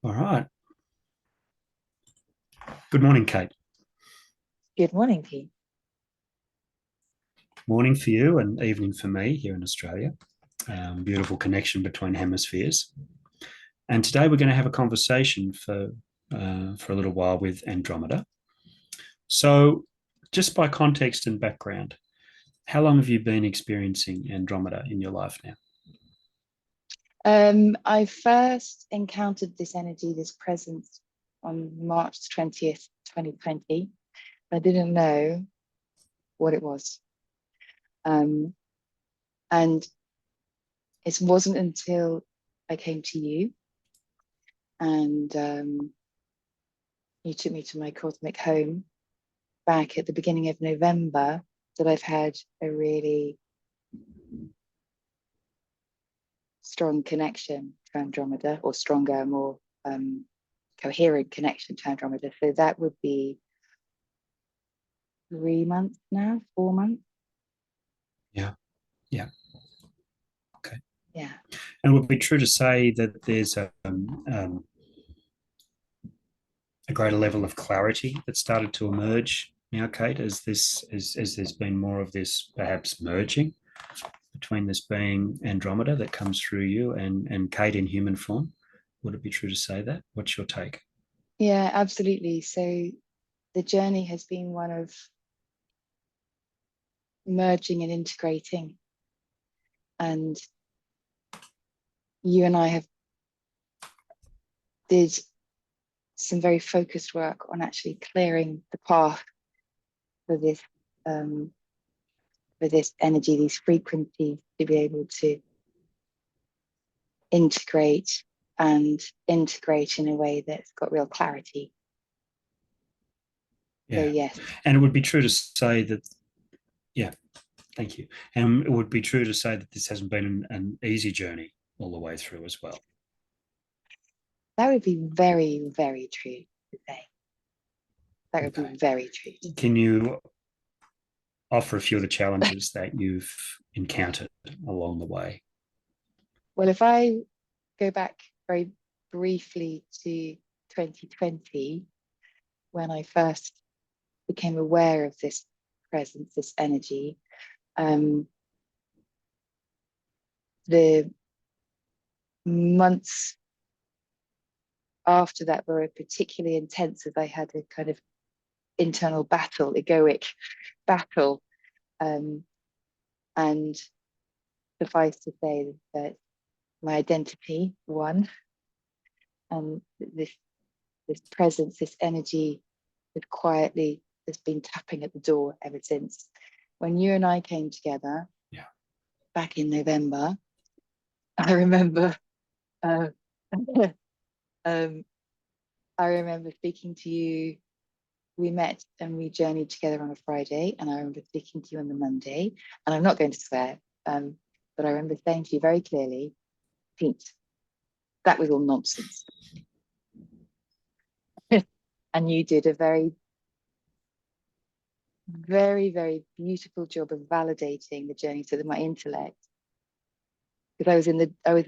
All right. Good morning, Kate. Good morning, Pete. Morning for you and evening for me here in Australia. Beautiful connection between hemispheres. And today we're going to have a conversation for a little while with Andromeda. So, just by context and background, how long have you been experiencing Andromeda in your life now? I first encountered this energy, this presence, on March 20th, 2020. I didn't know what it was. And it wasn't until I came to you and you took me to my cosmic home back at the beginning of November that I've had a really strong connection to Andromeda, or stronger, more coherent connection to Andromeda. So that would be 3 months now, 4 months. Yeah. Yeah. Okay. Yeah. And it would be true to say that there's a greater level of clarity that started to emerge now, Kate, as there's been more of this perhaps merging between this being Andromeda that comes through you and Kate in human form. Would it be true to say that? What's your take? Yeah, absolutely. So the journey has been one of merging and integrating. And you and I have did some very focused work on actually clearing the path for um, this energy, these frequencies, to be able to integrate and integrate in a way that's got real clarity. So Yeah. yes, And it would be true to say that, yeah, thank you. And it would be true to say that this hasn't been an easy journey all the way through as well. that would be very, very true to say. That would be Okay. very true. Can you offer a few of the challenges that you've encountered along the way? Well, if I go back very briefly to 2020, when I first became aware of this presence, this energy, um, the months after that were particularly intense as I had a kind of internal battle, egoic battle. Um, and suffice to say that my identity won, and this presence, this energy that quietly has been tapping at the door ever since. When you and I came together, Yeah. back in November, I remember uh, um, I remember speaking to you. We met and we journeyed together on a Friday, and I remember speaking to you on the Monday. And I'm not going to swear, but I remember saying to you very clearly, Pete, that was all nonsense. And you did a very, very, very beautiful job of validating the journey so that my intellect, because I was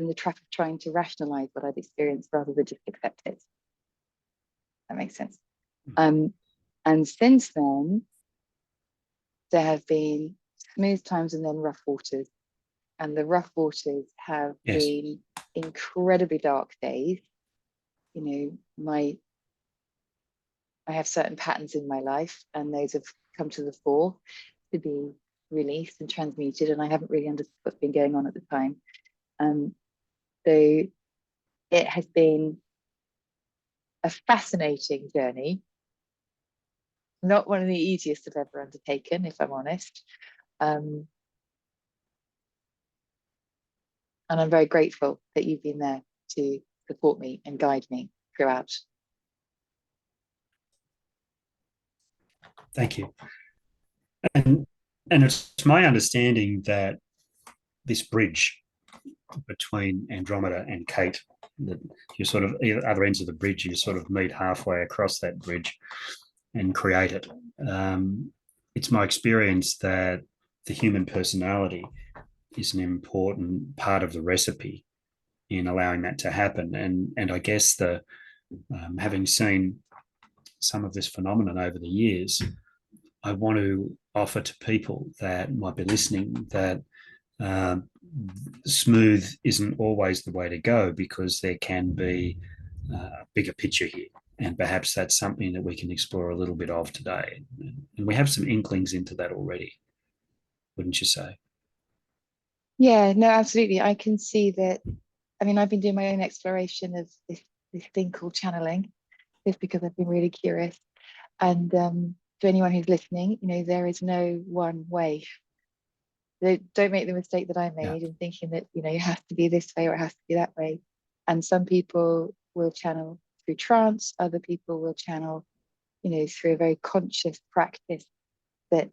in the trap of trying to rationalize what I'd experienced rather than just accept it. That makes sense. Um, and since then, there have been smooth times and then rough waters. And the rough waters have Yes. been incredibly dark days. You know, I have certain patterns in my life, and those have come to the fore to be released and transmuted. And I haven't really understood what's been going on at the time. So it has been a fascinating journey, not one of the easiest I've ever undertaken, if I'm honest. Um, and I'm very grateful that you've been there to support me and guide me throughout. Thank you. And it's my understanding that this bridge between Andromeda and Kate, that you sort of either other ends of the bridge, you sort of meet halfway across that bridge and create it. It's my experience that the human personality is an important part of the recipe in allowing that to happen. And I guess the having seen some of this phenomenon over the years, I want to offer to people that might be listening that smooth isn't always the way to go, because there can be a bigger picture here. And perhaps that's something that we can explore a little bit of today. And we have some inklings into that already, wouldn't you say? Yeah, no, absolutely. I can see that. I mean, I've been doing my own exploration of this thing called channeling, just because I've been really curious. And to anyone who's listening, there is no one way. Don't make the mistake that I Yeah. made in thinking that, it has to be this way or it has to be that way. And some people will channel through trance, other people will channel, through a very conscious practice that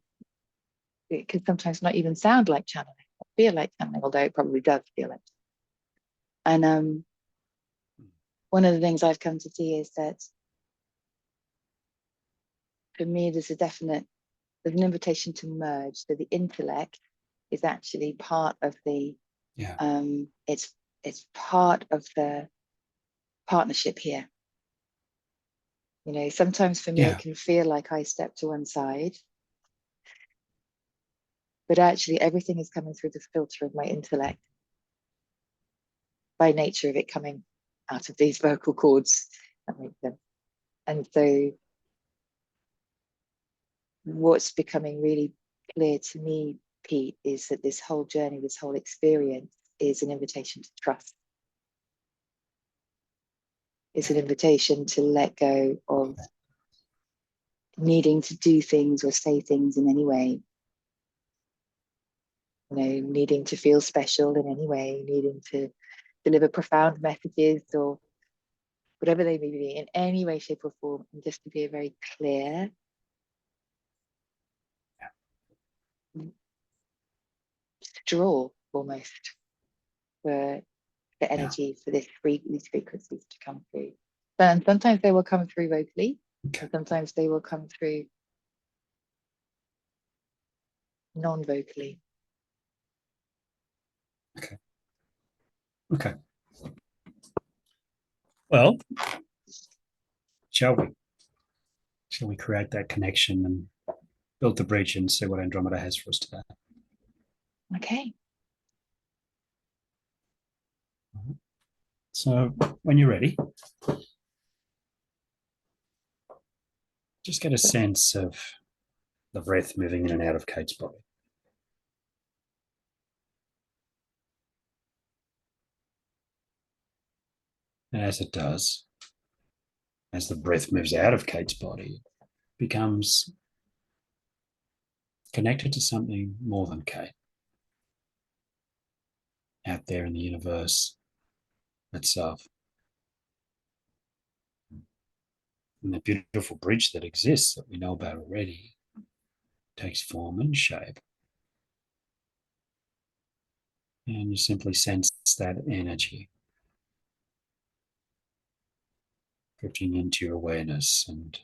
it could sometimes not even sound like channeling, or feel like channeling, although it probably does feel like. And one of the things I've come to see is that for me, there's an invitation to merge. So the intellect is actually part of the, Yeah. it's part of the partnership here. Sometimes for me, it Yeah. can feel like I step to one side, but actually everything is coming through the filter of my intellect by nature of it coming out of these vocal cords. That makes sense. And so what's becoming really clear to me, Pete, is that this whole journey, this whole experience is an invitation to trust. It's an invitation to let go of needing to do things or say things in any way, needing to feel special in any way, needing to deliver profound messages or whatever they may be in any way, shape, or form, and just to be a very clear straw almost for the Yeah. energy for these frequencies to come through. And sometimes they will come through vocally, Okay. and sometimes they will come through non-vocally. Okay. Okay. Well, shall we? Shall we create that connection and build the bridge and see what Andromeda has for us today? Okay. So, when you're ready, just get a sense of the breath moving in and out of Kate's body. And as it does, as the breath moves out of Kate's body, it becomes connected to something more than Kate out there in the universe itself. And the beautiful bridge that exists that we know about already takes form and shape. And you simply sense that energy drifting into your awareness and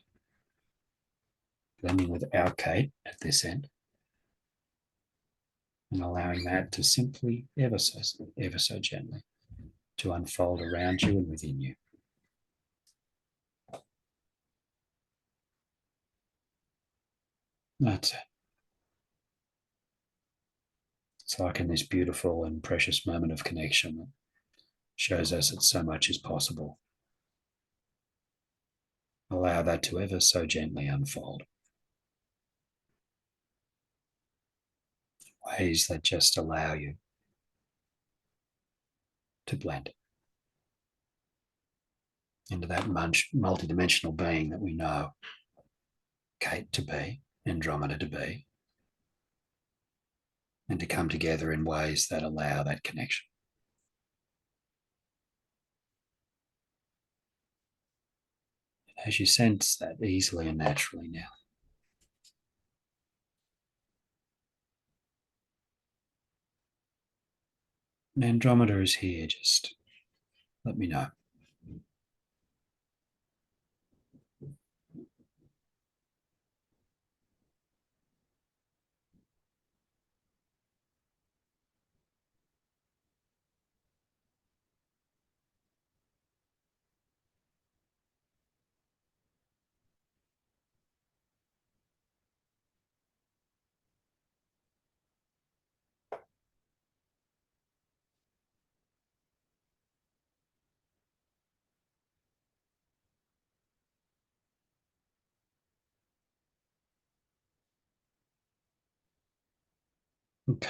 blending with our Kate at this end, and allowing that to simply ever so gently to unfold around you and within you. That's it. It's like in this beautiful and precious moment of connection that shows us that so much is possible. Allow that to ever so gently unfold. Ways that just allow you to blend into that multidimensional being that we know Kate to be, Andromeda to be, and to come together in ways that allow that connection. As you sense that easily and naturally now, Andromeda is here, just let me know. Okay.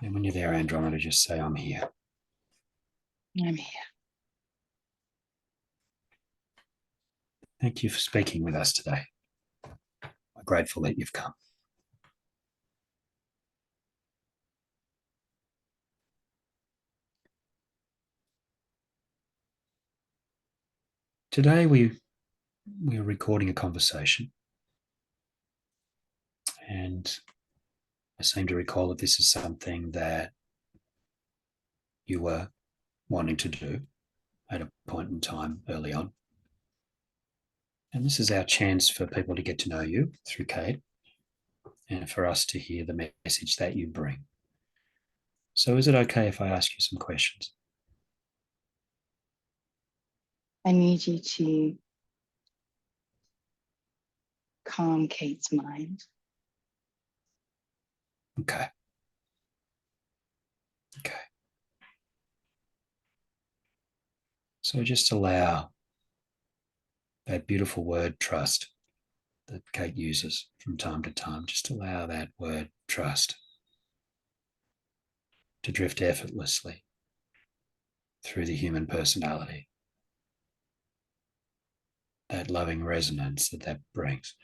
And when you're there, Andromeda, just say, I'm here. I'm here. Thank you for speaking with us today. We're grateful that you've come. Today we are recording a conversation, and I seem to recall that this is something that you were wanting to do at a point in time early on. And this is our chance for people to get to know you through Kate and for us to hear the message that you bring. So is it okay if I ask you some questions? I need you to calm Kate's mind. Okay. Okay. So just allow that beautiful word trust that Kate uses from time to time, just allow that word trust to drift effortlessly through the human personality, that loving resonance that brings,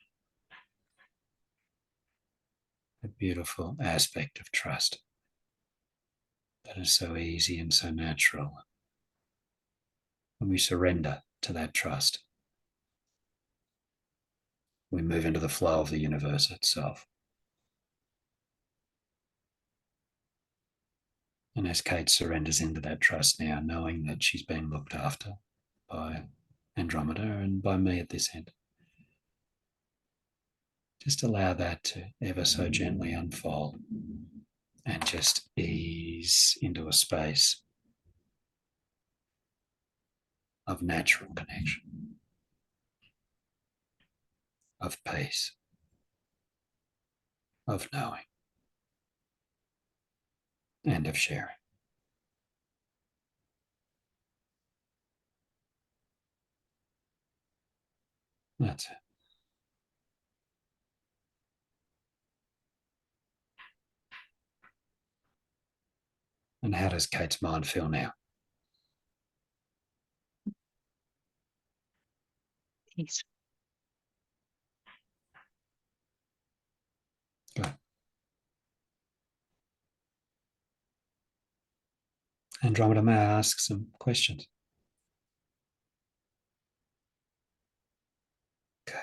a beautiful aspect of trust that is so easy and so natural. When we surrender to that trust, we move into the flow of the universe itself. And as Kate surrenders into that trust now, knowing that she's being looked after by Andromeda and by me at this end, just allow that to ever so gently unfold and just ease into a space of natural connection, of peace, of knowing, and of sharing. That's it. And how does Kate's mind feel now? Peace. Good. Andromeda, may I ask some questions? Okay.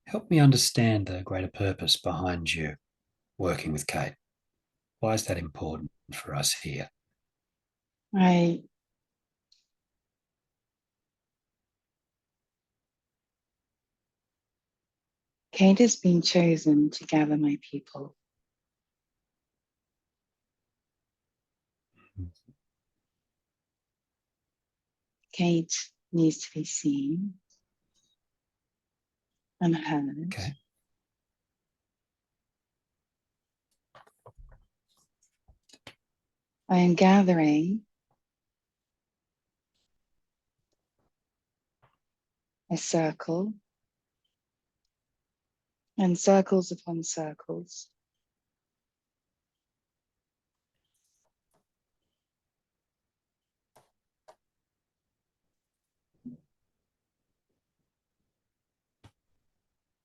Help me understand the greater purpose behind you working with Kate. Why is that important for us here? I Kate has been chosen to gather my people. Kate needs to be seen and heard. Okay. I am gathering a circle and circles upon circles.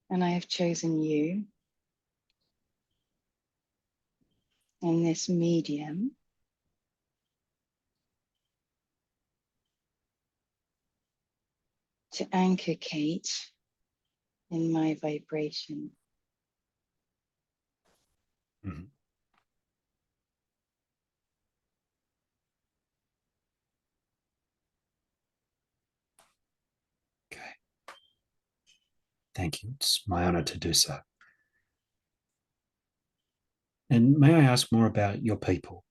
And I have chosen you in this medium to anchor Kate in my vibration. Mm-hmm. Okay. Thank you. It's my honor to do so. And may I ask more about your people?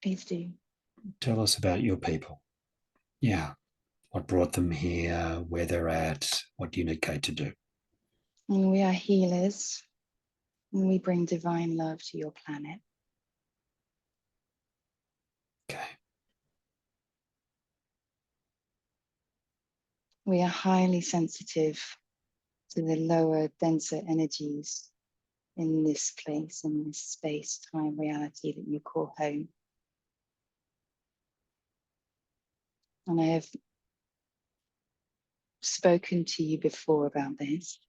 Please do. Tell us about your people. Yeah. What brought them here, where they're at, what do you need Kate to do? And we are healers, and we bring divine love to your planet. Okay. We are highly sensitive to the lower, denser energies in this place, in this space-time reality that you call home. And I have spoken to you before about this.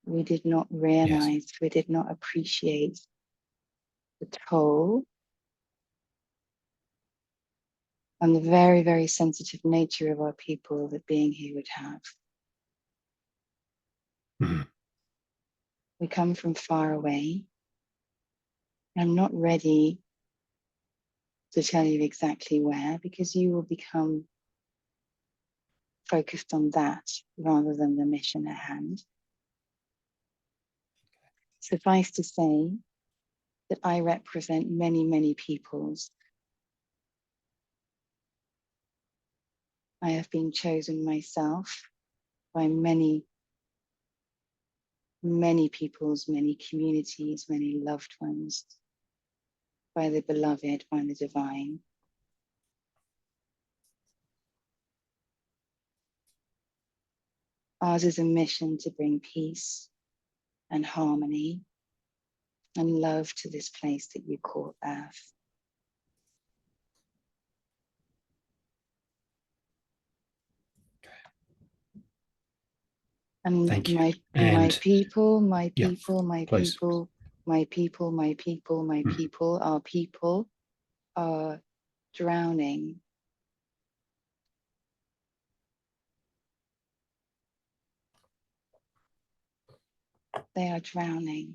We did not realize, yes, we did not appreciate the toll and the very, very sensitive nature of our people that being here would have. Mm-hmm. We come from far away. I'm not ready to tell you exactly where, because you will become focused on that rather than the mission at hand. Suffice to say that I represent many, many peoples. I have been chosen myself by many, many peoples, many communities, many loved ones, by the beloved, by the divine. Ours is a mission to bring peace and harmony and love to this place that you call Earth. And thank you. my people, my people, my people, my people, my people, my people, our people are drowning. They are drowning.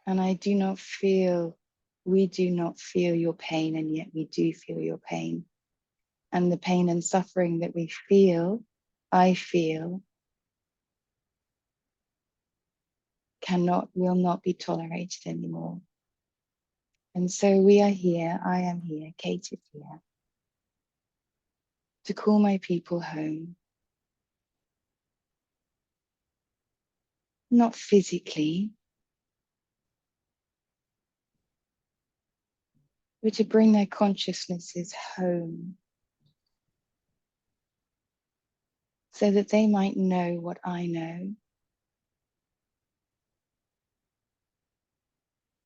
And I do not feel, we do not feel your pain, and yet we do feel your pain. And the pain and suffering that we feel, I feel, will not be tolerated anymore. And so we are here, I am here, Kate is here, to call my people home. Not physically, but to bring their consciousnesses home so that they might know what I know.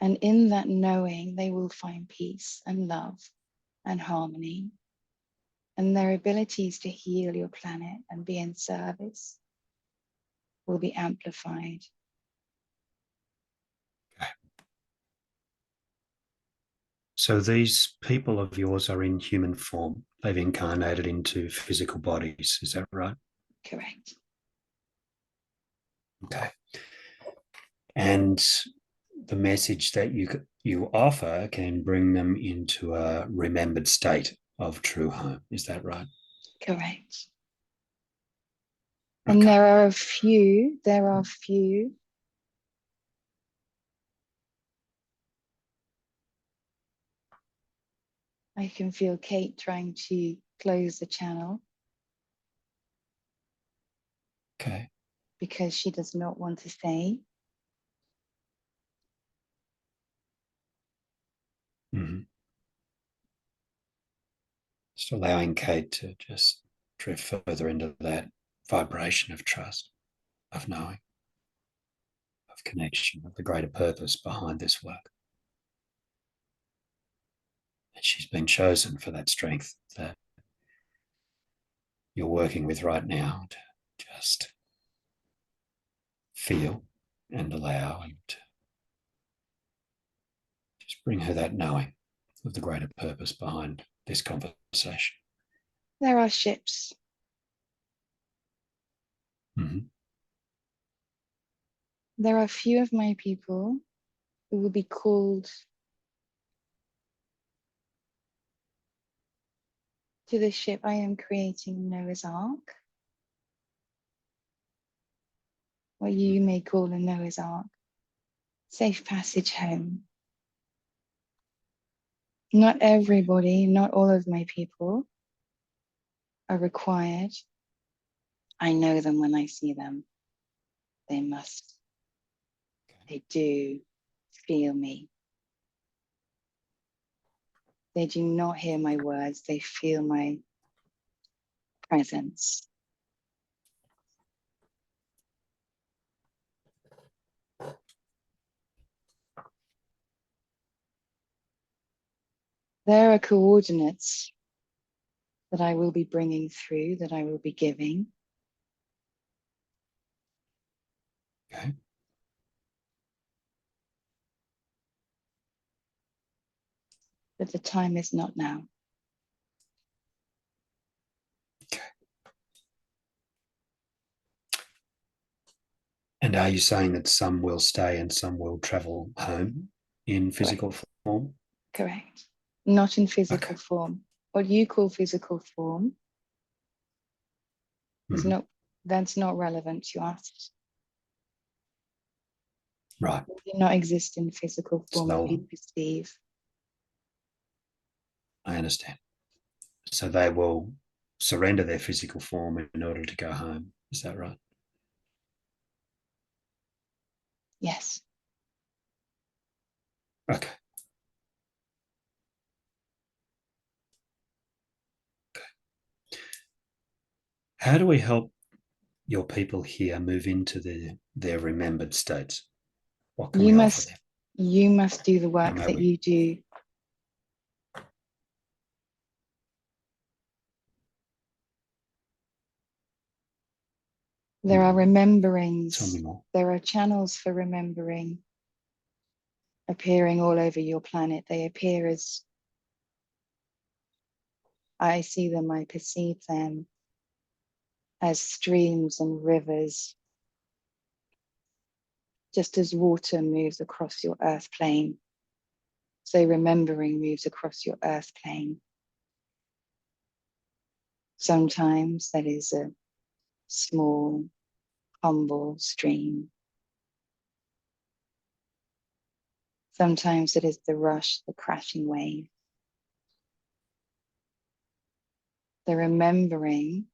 And in that knowing, they will find peace and love and harmony. And their abilities to heal your planet and be in service will be amplified. Okay. So these people of yours are in human form. They've incarnated into physical bodies. Is that right? Correct. Okay. And the message that you offer can bring them into a remembered state of true home. Is that right? Correct. Okay. And there are few I can feel Kate trying to close the channel. Okay. Because she does not want to say. Mm-hmm. Just allowing Kate to just drift further into that vibration of trust, of knowing, of connection, of the greater purpose behind this work. And she's been chosen for that strength that you're working with right now to just feel and allow and just bring her that knowing of the greater purpose behind this conversation. There are ships. Mm-hmm. There are few of my people who will be called to the ship I am creating, Noah's Ark. What you may call a Noah's Ark. Safe passage home. Not everybody, not all of my people are required. I know them when I see them. They must. They do feel me. They do not hear my words. They feel my presence. There are coordinates that I will be bringing through, that I will be giving. Okay. But the time is not now. Okay. And are you saying that some will stay and some will travel home in physical form? Correct. Not in physical Okay. form. What you call physical form is Mhm. that's not relevant to us. Right. We do not exist in physical form that we So perceive. I understand. So they will surrender their physical form in order to go home. Is that right? Yes. Okay. How do we help your people here move into their remembered states? What can You we offer must them? you must do the How work may that we? you do. There are Tell me rememberings, more. there are channels for remembering appearing all over your planet. They appear as I see them, I perceive them as streams and rivers, just as water moves across your earth plane. So remembering moves across your earth plane. Sometimes that is a small, humble stream. Sometimes it is the rush, the crashing wave. The remembering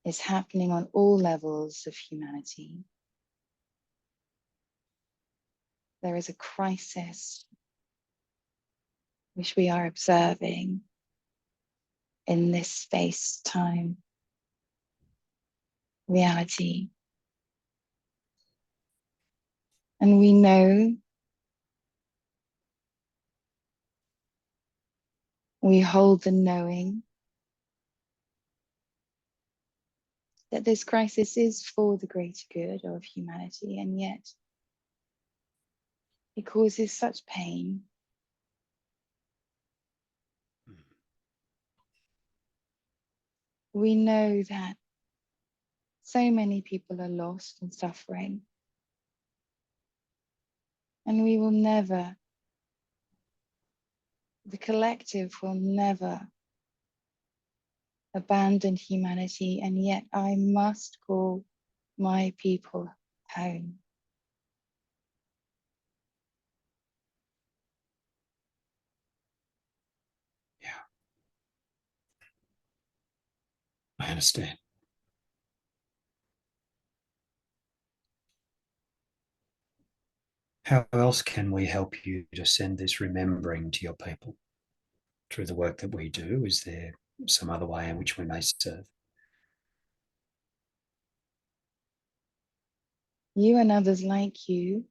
is happening on all levels of humanity. There is a crisis which we are observing in this space-time reality. And we know, we hold the knowing that this crisis is for the greater good of humanity, and yet it causes such pain. We know that so many people are lost and suffering, and we will never, the collective will never abandon humanity, and yet I must call my people home. Yeah, I understand. How else can we help you to send this remembering to your people through the work that we do? Is there some other way in which we may serve? You and others like you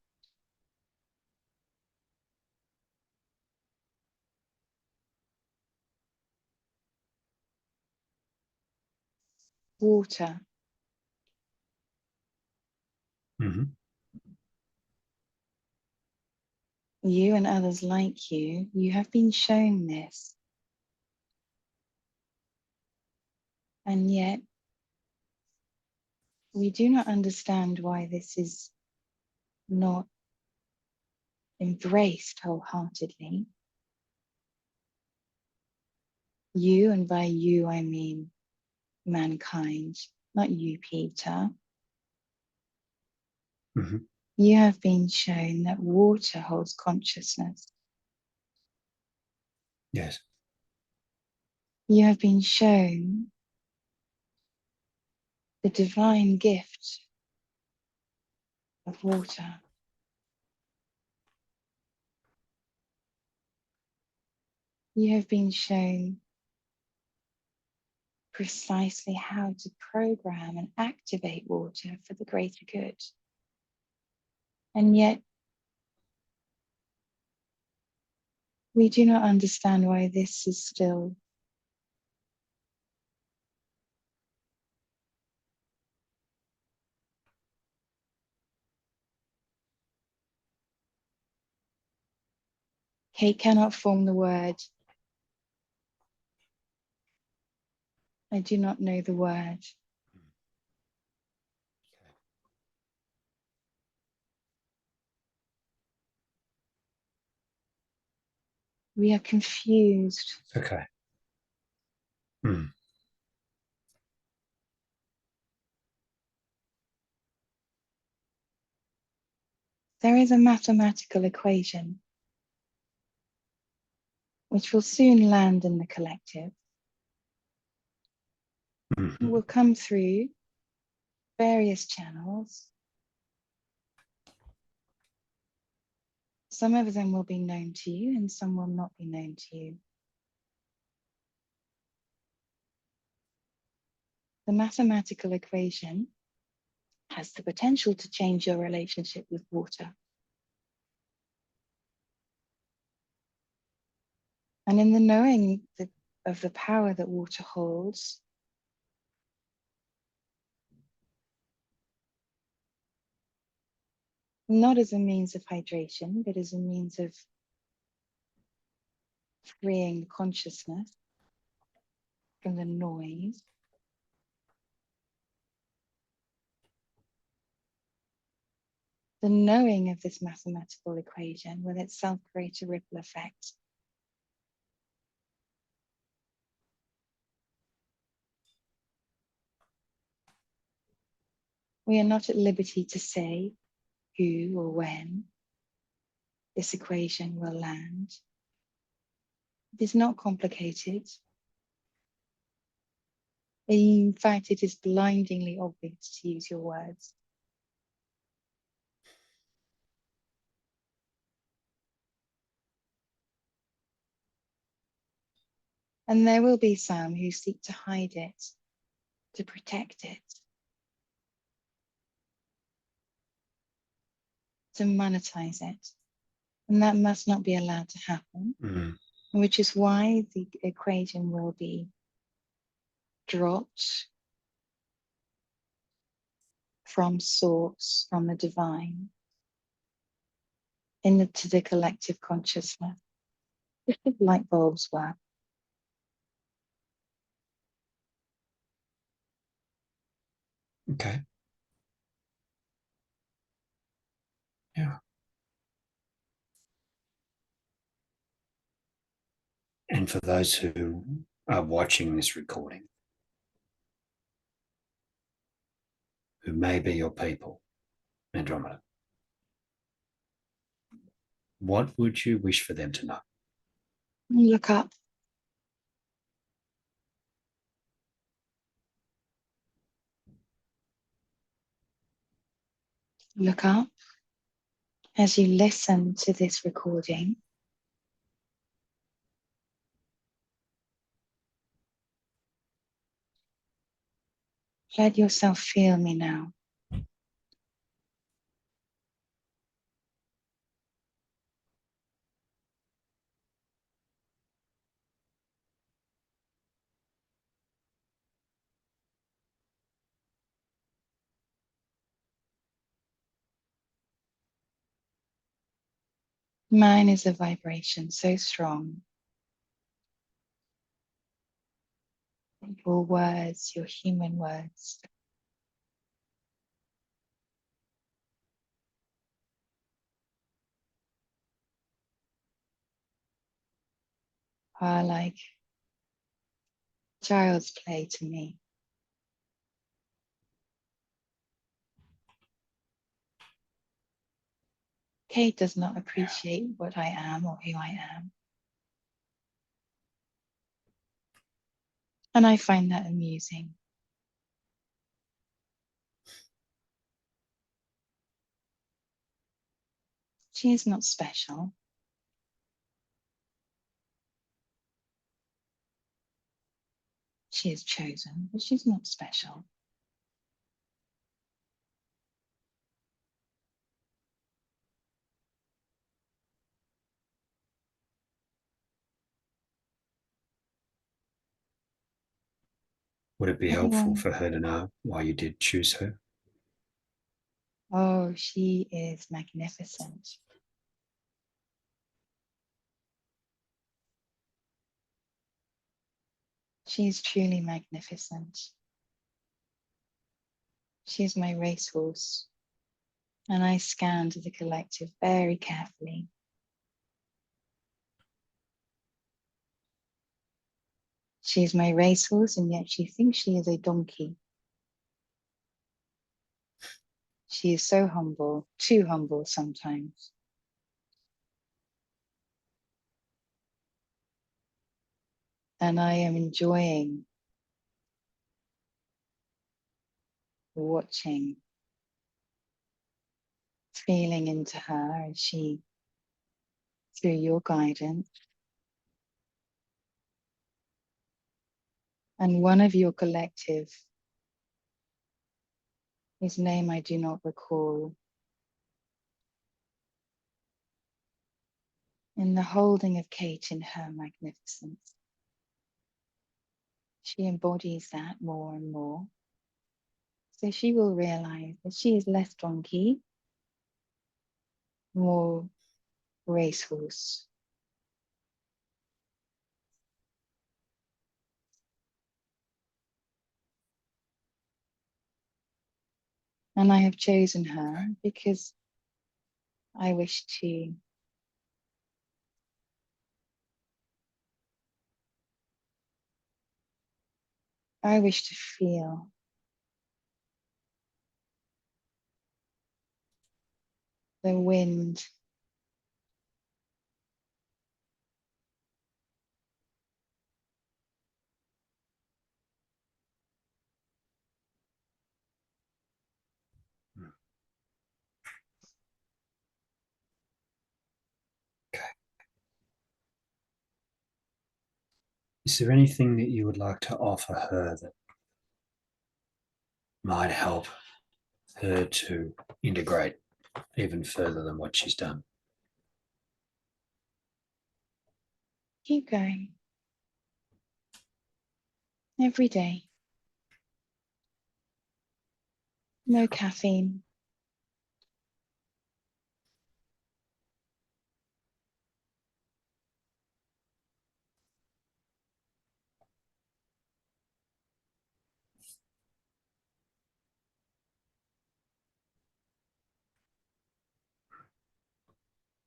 water. Mm-hmm. You and others like you have been shown this. And yet we do not understand why this is not embraced wholeheartedly. You, and by you I mean mankind, not you, Peter. Mm-hmm. You have been shown that water holds consciousness. Yes. You have been shown the divine gift of water. You have been shown precisely how to program and activate water for the greater good. And yet, We do not understand why this is still Kate cannot form the word. I do not know the word. We are confused. Okay. Hmm. There is a mathematical equation which will soon land in the collective. It will come through various channels. Some of them will be known to you and some will not be known to you. The mathematical equation has the potential to change your relationship with water. And in the knowing of the power that water holds, not as a means of hydration, but as a means of freeing consciousness from the noise. The knowing of this mathematical equation will itself create a ripple effect. We are not at liberty to say who or when this equation will land. It is not complicated. In fact, it is blindingly obvious, to use your words. And there will be some who seek to hide it, to protect it, to monetize it. And that must not be allowed to happen, which is why the equation will be dropped from source, from the divine, into the collective consciousness, just as light bulbs work. Okay. Yeah. And for those who are watching this recording, who may be your people, Andromeda, what would you wish for them to know? Look up. Look up as you listen to this recording. Let yourself feel me now. Mine is a vibration so strong. Your words, your human words, are like child's play to me. Kate does not appreciate what I am or who I am. And I find that amusing. She is not special. She is chosen, but she's not special. Would it be helpful Everyone, for her to know why you did choose her? oh, she is magnificent. She's truly magnificent. She's my racehorse, and I scanned the collective very carefully. She's my racehorse, and yet she thinks she is a donkey. She is so humble, too humble sometimes. And I am enjoying watching, feeling into her as she, through your guidance, and one of your collective, whose name I do not recall, in the holding of Kate in her magnificence. She embodies that more and more. So she will realize that she is less donkey, more racehorse. And I have chosen her because I wish to feel the wind Okay. Is there anything that you would like to offer her that might help her to integrate even further than what she's done? keep going every day. No caffeine.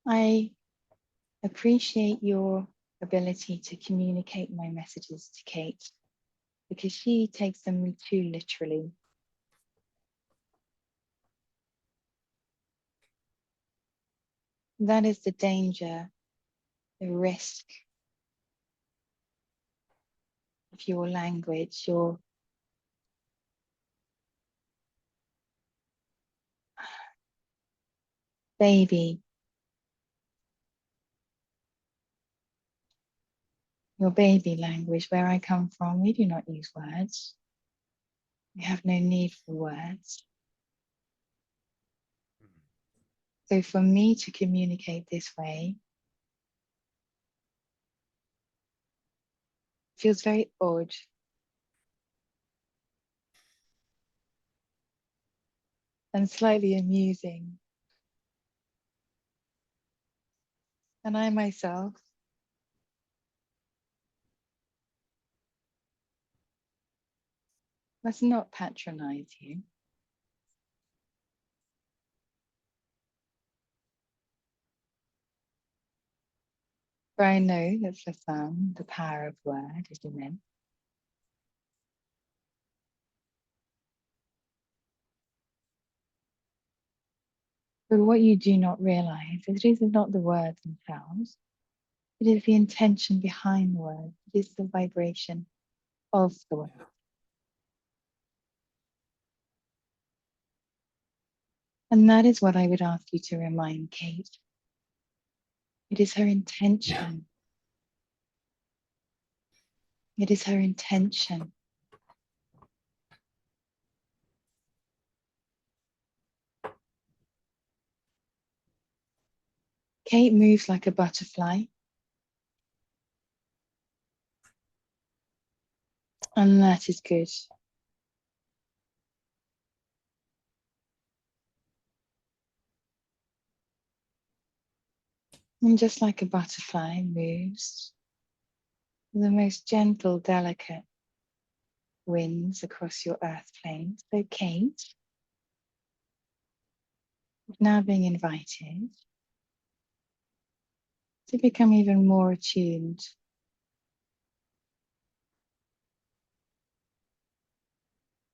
I appreciate your ability to communicate my messages to Kate because she takes them too literally. That is the danger, the risk of your language, your baby, your baby language. Where I come from, we do not use words. We have no need for words. So for me to communicate this way feels very odd. And slightly amusing. And I myself must not patronize you. For I know that for some, the power of word is immense. But what you do not realize is it is not the words themselves, it is the intention behind the words, it is the vibration of the word. And that is what I would ask you to remind Kate. It is her intention. It is her intention. Kate moves like a butterfly. And that is good. And just like a butterfly moves, the most gentle, delicate winds across your earth plane. So Kate, now being invited to become even more attuned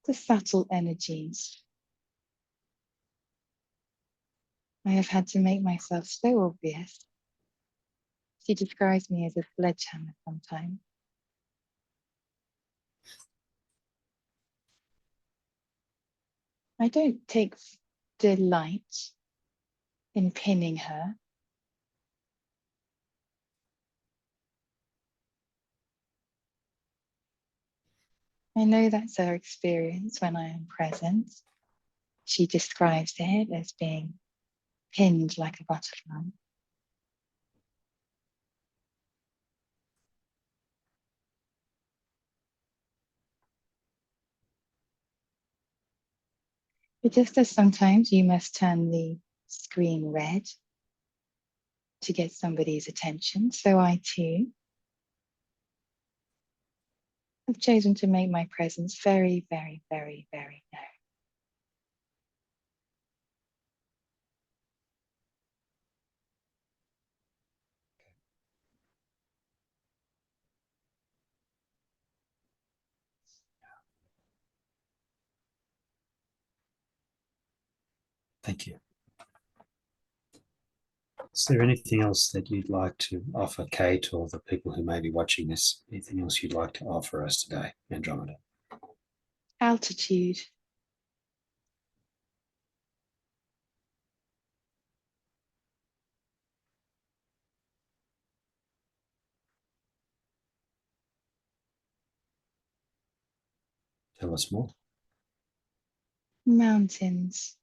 to subtle energies. I have had to make myself so obvious. She describes me as a sledgehammer sometimes. I don't take delight in pinning her. I know that's her experience when I am present. She describes it as being pinned like a butterfly. But just as sometimes you must turn the screen red to get somebody's attention, so I too have chosen to make my presence very, very, very, very known. Thank you. Is there anything else that you'd like to offer, Kate, or the people who may be watching this? Anything else you'd like to offer us today, Andromeda? Altitude. Tell us more. Mountains.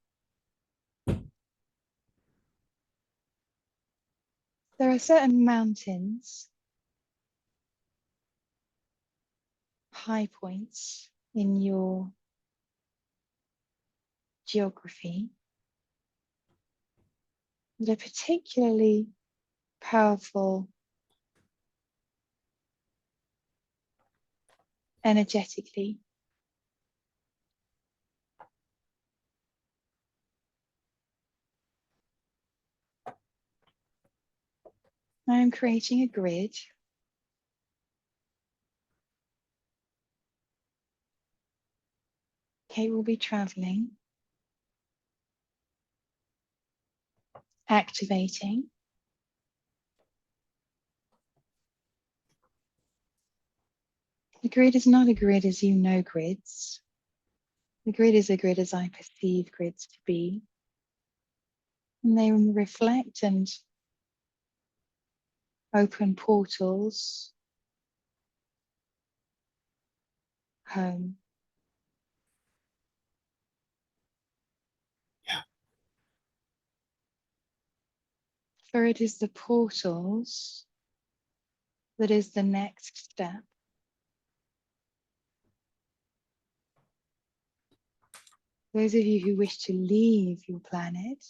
There are certain mountains, high points in your geography that are particularly powerful energetically. I am creating a grid Kate will be traveling, activating. The grid is not a grid as you know grids. The grid is a grid as I perceive grids to be. And they reflect and open portals home. Yeah. For it is the portals that is the next step. Those of you who wish to leave your planet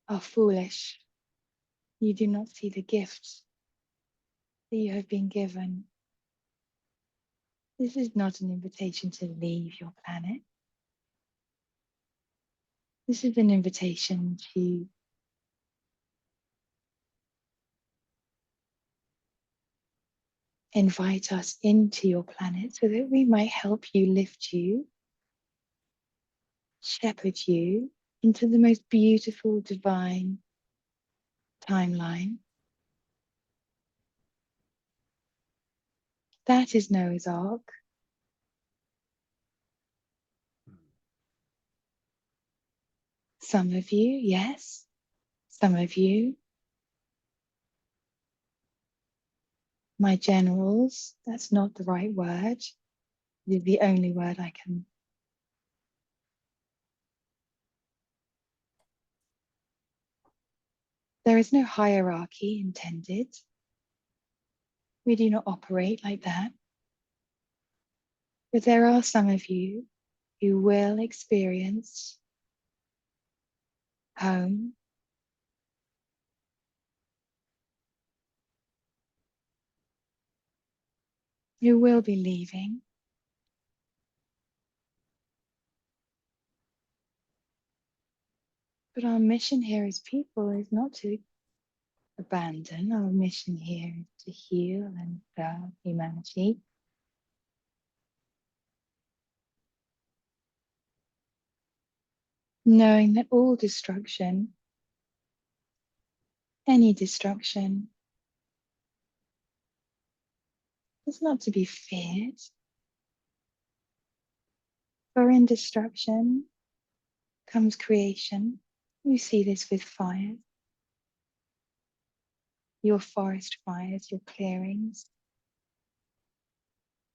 are foolish. You do not see the gift that you have been given. This is not an invitation to leave your planet. This is an invitation to invite us into your planet so that we might help you, lift you, shepherd you into the most beautiful divine timeline. That is Noah's Ark. Some of you, yes. Some of you, my generals, that's not the right word. It is the only word I can. There is no hierarchy intended. We do not operate like that. But there are some of you who will experience home, who will be leaving. But our mission here as people is not to abandon. Our mission here is to heal and serve humanity. Knowing that all destruction, any destruction, is not to be feared. For in destruction comes creation. You see this with fires, your forest fires, your clearings.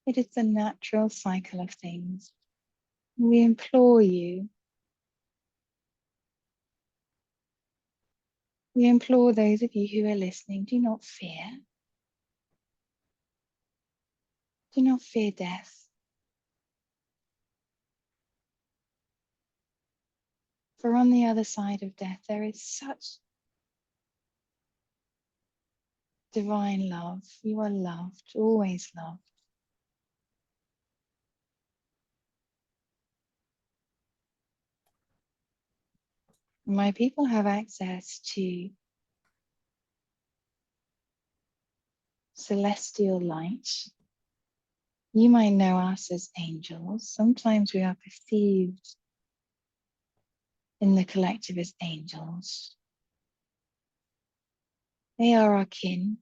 It is the natural cycle of things. We implore you, we implore those of you who are listening, do not fear. Do not fear death. For on the other side of death, there is such divine love. You are loved, always loved. My people have access to celestial light. You might know us as angels. Sometimes we are perceived in the collective as angels. They are our kin.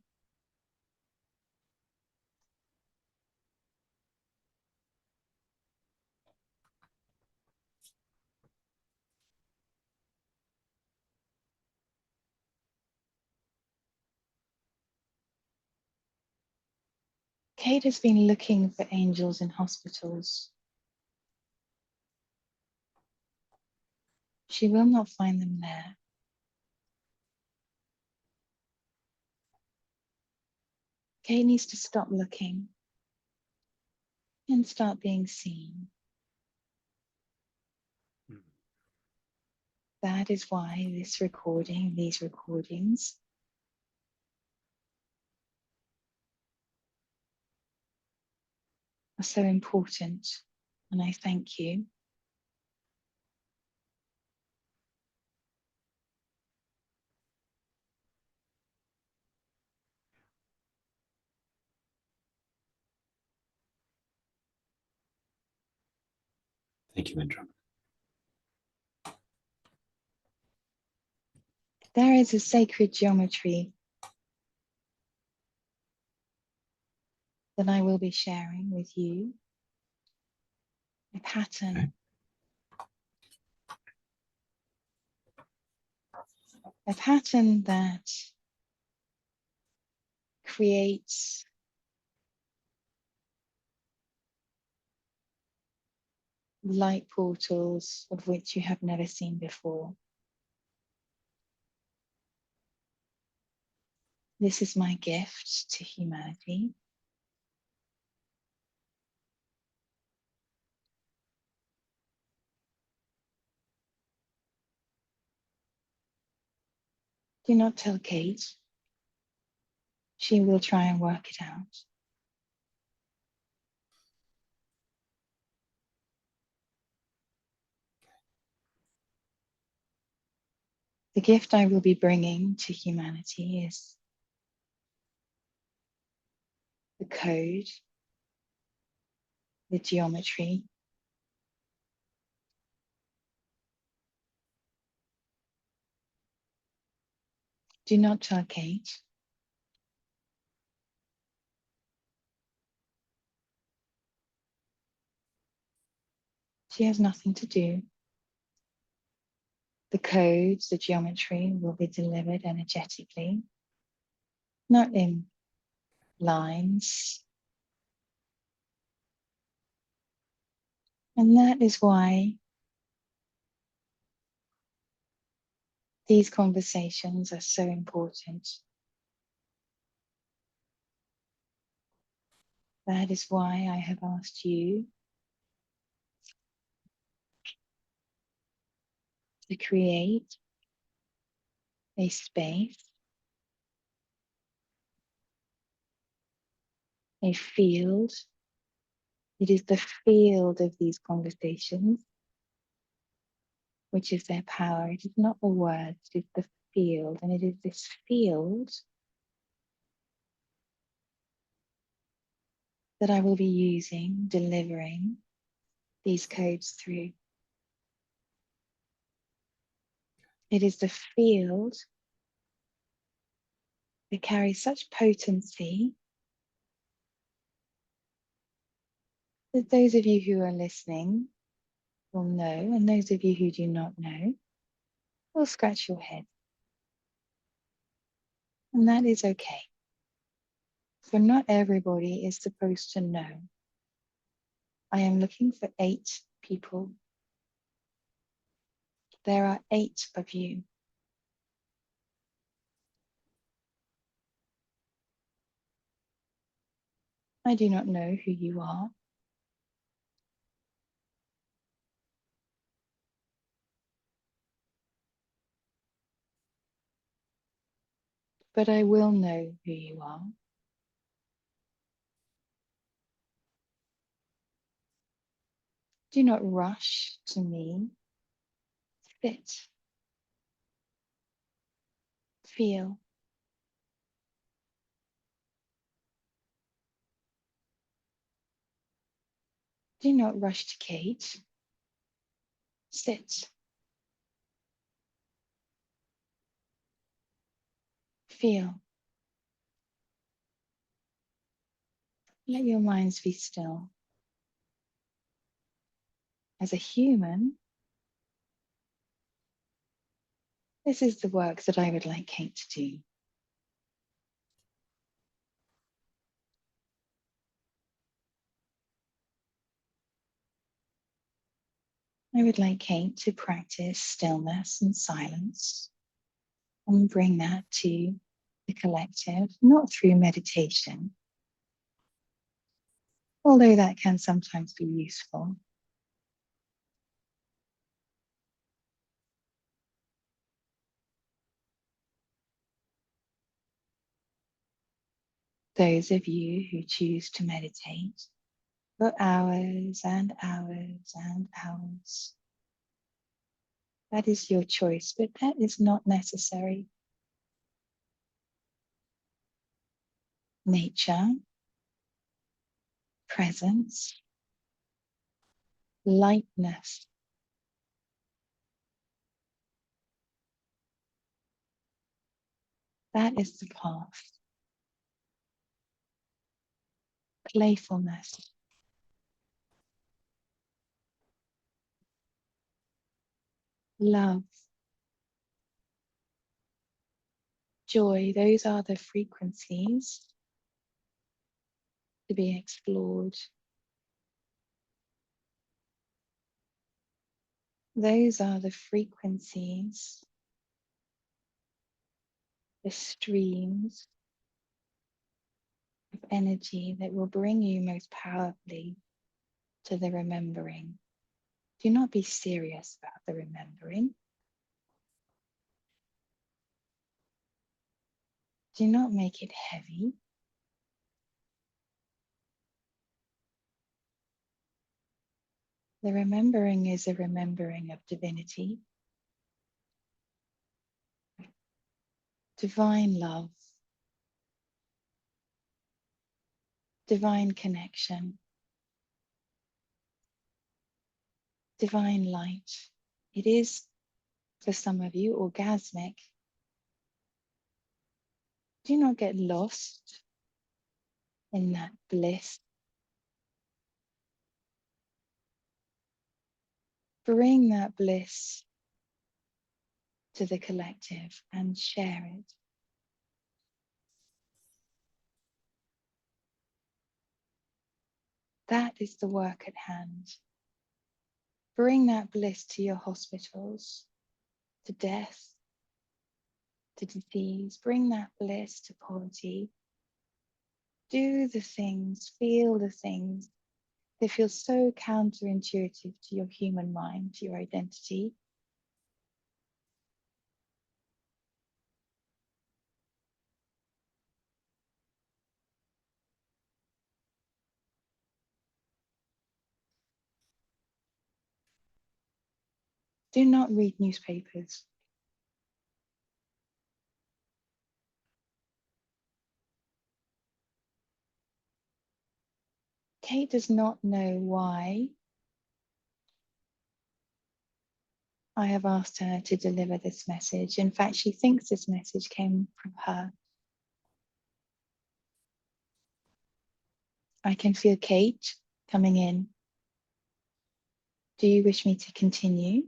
Kate has been looking for angels in hospitals. She will not find them there. Kate needs to stop looking and start being seen. That is why this recording, these recordings, are so important, and I thank you. Thank you, Andromeda. There is a sacred geometry that I will be sharing with you, a pattern. Okay. A pattern that creates light portals of which you have never seen before. This is my gift to humanity. Do not tell Kate. She will try and work it out. The gift I will be bringing to humanity is the code, the geometry. Do not tell Kate. She has nothing to do. The codes, the geometry will be delivered energetically, not in lines. And that is why these conversations are so important. That is why I have asked you to create a space, a field. It is the field of these conversations which is their power. It is not the words, it is the field. And it is this field that I will be using, delivering these codes through. It is the field that carries such potency that those of you who are listening will know, and those of you who do not know will scratch your head. And that is okay. For not everybody is supposed to know. I am looking for 8 people. There are 8 of you. I do not know who you are. But I will know who you are. Do not rush to me. Sit. Feel. Do not rush to Kate. Sit. Feel. Let your minds be still. As a human, this is the work that I would like Kate to do. I would like Kate to practice stillness and silence and bring that to the collective, not through meditation, although that can sometimes be useful. Those of you who choose to meditate for hours and hours and hours, that is your choice, but that is not necessary. Nature, presence, lightness, that is the path. Playfulness, love, joy, those are the frequencies to be explored. Those are the frequencies, the streams of energy that will bring you most powerfully to the remembering. Do not be serious about the remembering. Do not make it heavy. The remembering is a remembering of divinity, divine love, divine connection, divine light. It is, for some of you, orgasmic. Do not get lost in that bliss. Bring that bliss to the collective and share it. That is the work at hand. Bring that bliss to your hospitals, to death, to disease. Bring that bliss to poverty. Do the things, feel the things that feel so counterintuitive to your human mind, to your identity. Do not read newspapers. Kate does not know why I have asked her to deliver this message. In fact, she thinks this message came from her. I can feel Kate coming in. Do you wish me to continue?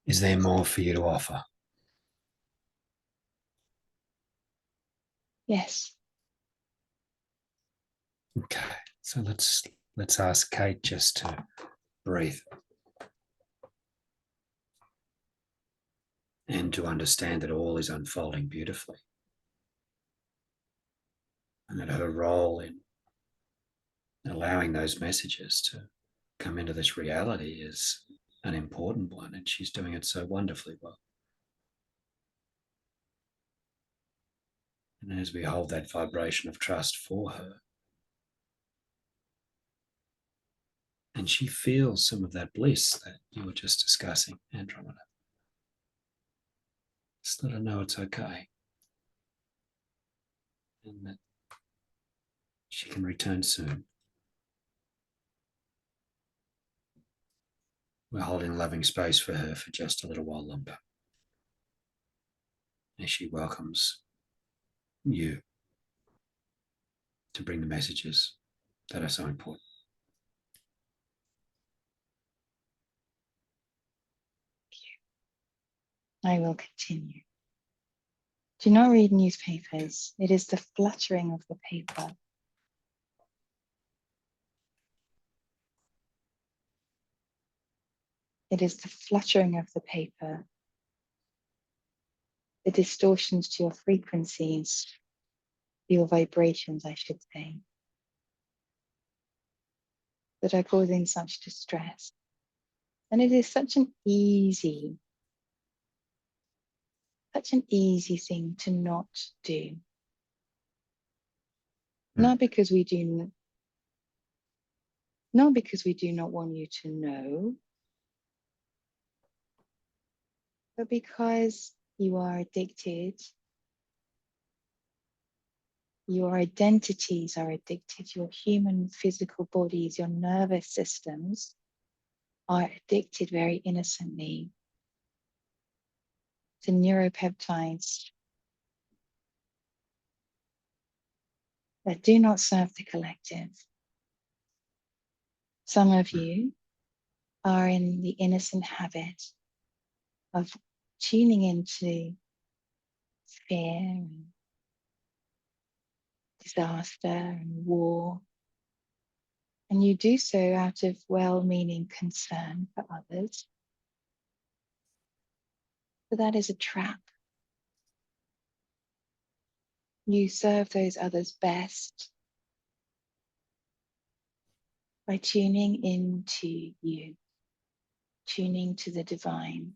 Is there more for you to offer? Yes. Okay, so let's ask Kate just to breathe and to understand that all is unfolding beautifully, and that her role in allowing those messages to come into this reality is an important one, and she's doing it so wonderfully well. And as we hold that vibration of trust for her, and she feels some of that bliss that you were just discussing, Andromeda, just let her know it's okay, and that she can return soon. We're holding loving space for her for just a little while longer as she welcomes you to bring the messages that are so important. I will continue. Do not read newspapers. It is the fluttering of the paper. It is the fluttering of the paper, the distortions to your frequencies, your vibrations, I should say, that are causing such distress. And it is such an easy thing to not do. Not because we do not want you to know, but because you are addicted. Your identities are addicted. Your human physical bodies, your nervous systems are addicted very innocently to neuropeptides that do not serve the collective. Some of you are in the innocent habit of tuning into fear and disaster and war. And you do so out of well-meaning concern for others. But that is a trap. You serve those others best by tuning into you, tuning to the divine.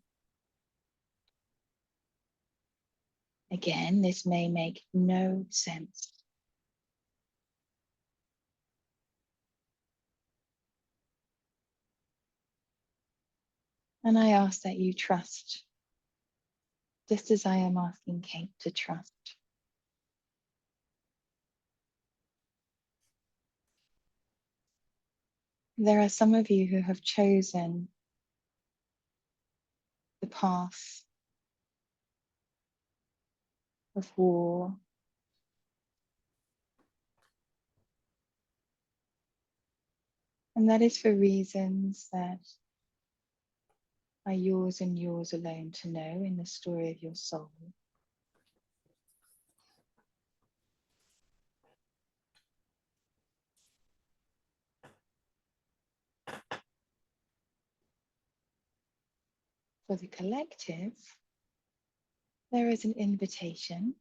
Again, this may make no sense. And I ask that you trust, just as I am asking Kate to trust. There are some of you who have chosen the path of war. And that is for reasons that are yours and yours alone to know in the story of your soul. For the collective, there is an invitation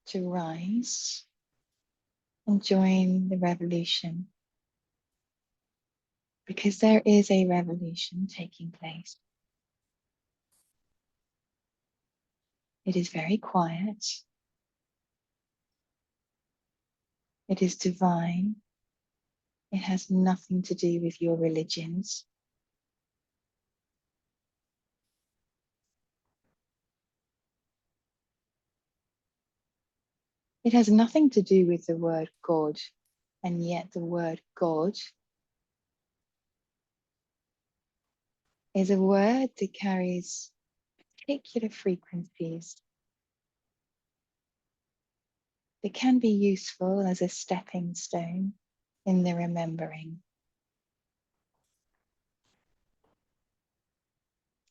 to rise and join the revolution, because there is a revolution taking place. It is very quiet. It is divine. It has nothing to do with your religions. It has nothing to do with the word God, and yet the word God is a word that carries particular frequencies that can be useful as a stepping stone in the remembering.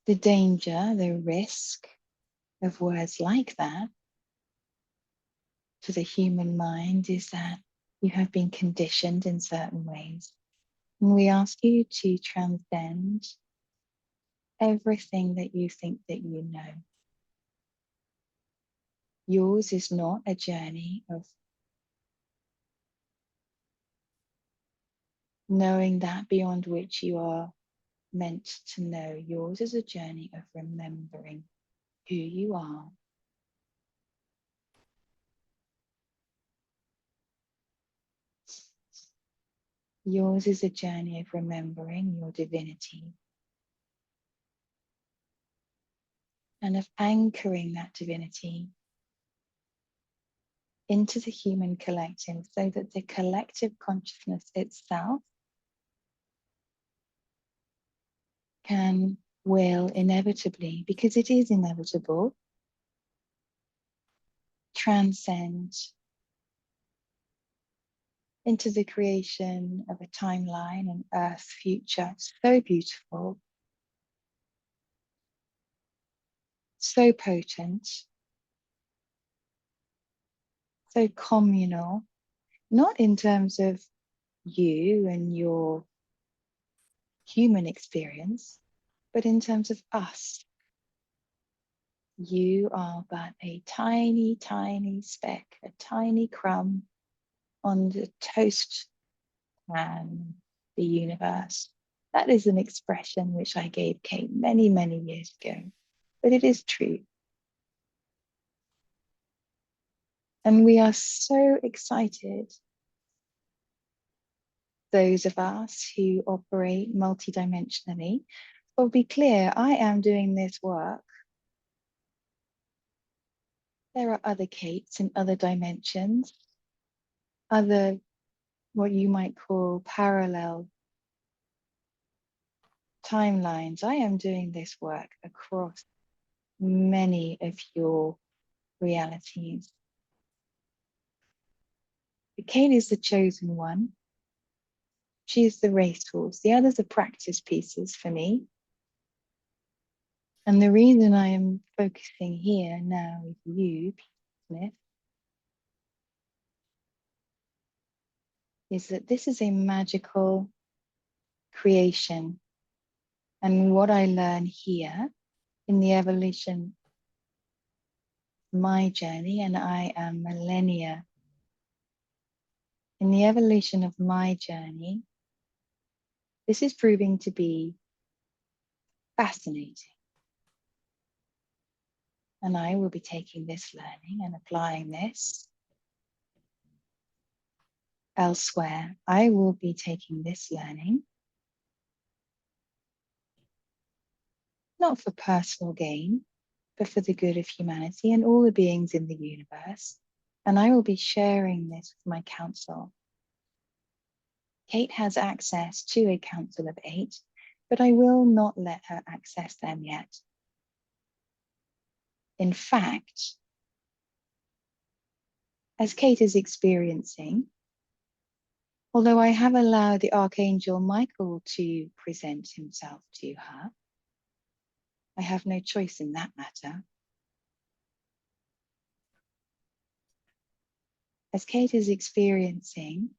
The danger, the risk of words like that to the human mind is that you have been conditioned in certain ways. And we ask you to transcend everything that you think that you know. Yours is not a journey of knowing that beyond which you are meant to know. Yours is a journey of remembering who you are. Yours is a journey of remembering your divinity and of anchoring that divinity into the human collective so that the collective consciousness itself will inevitably, because it is inevitable, transcend into the creation of a timeline, an earth future so beautiful, so potent, so communal, not in terms of you and your human experience, but in terms of us. You are but a tiny, tiny speck, a tiny crumb on the toast pan, the universe. That is an expression which I gave Kate many, many years ago, but it is true. And we are so excited, those of us who operate multidimensionally. Well, be clear, I am doing this work. There are other Kates in other dimensions, other what you might call parallel timelines. I am doing this work across many of your realities. Kate is the chosen one. She is the racehorse. The others are practice pieces for me. And the reason I am focusing here now with you, Smith, is that this is a magical creation. And what I learn here in the evolution of my journey, and I am millennia, in the evolution of my journey, this is proving to be fascinating. And I will be taking this learning and applying this elsewhere. I will be taking this learning not for personal gain, but for the good of humanity and all the beings in the universe. And I will be sharing this with my council. Kate has access to a council of 8, but I will not let her access them yet. In fact, as Kate is experiencing, although I have allowed the Archangel Michael to present himself to her, I have no choice in that matter. As Kate is experiencing,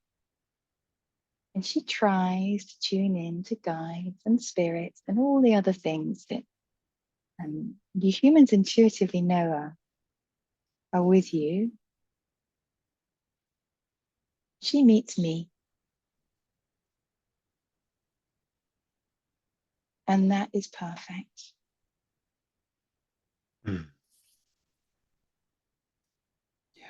and she tries to tune in to guides and spirits and all the other things that you humans intuitively know are with you, she meets me. And that is perfect. Mm. Yeah.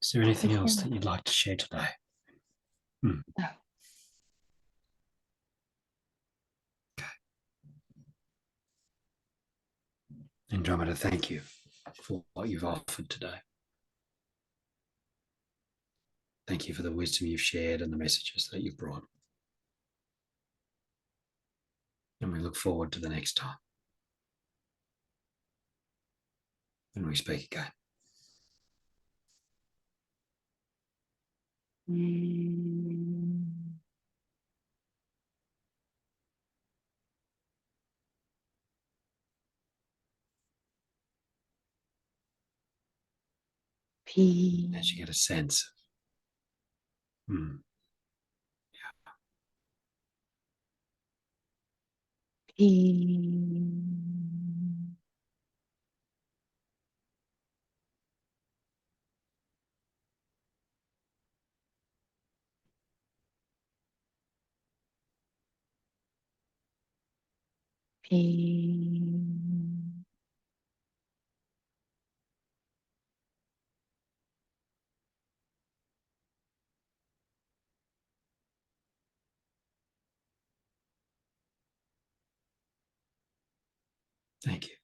Is there anything else that you'd like to share today? No. Andromeda, thank you for what you've offered today. Thank you for the wisdom you've shared and the messages that you've brought. And we look forward to the next time when we speak again. Peace. As you get a sense of Peace. Peace. thank you.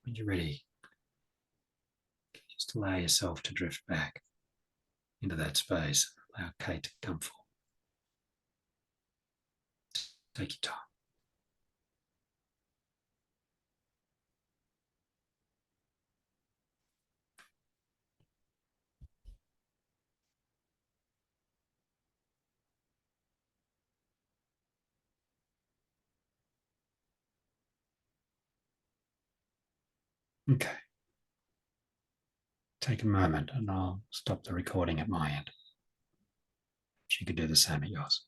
When you're ready, just allow yourself to drift back into that space. Allow Kate to come forward. Take your time. Okay. Take a moment and I'll stop the recording at my end. You could do the same at yours.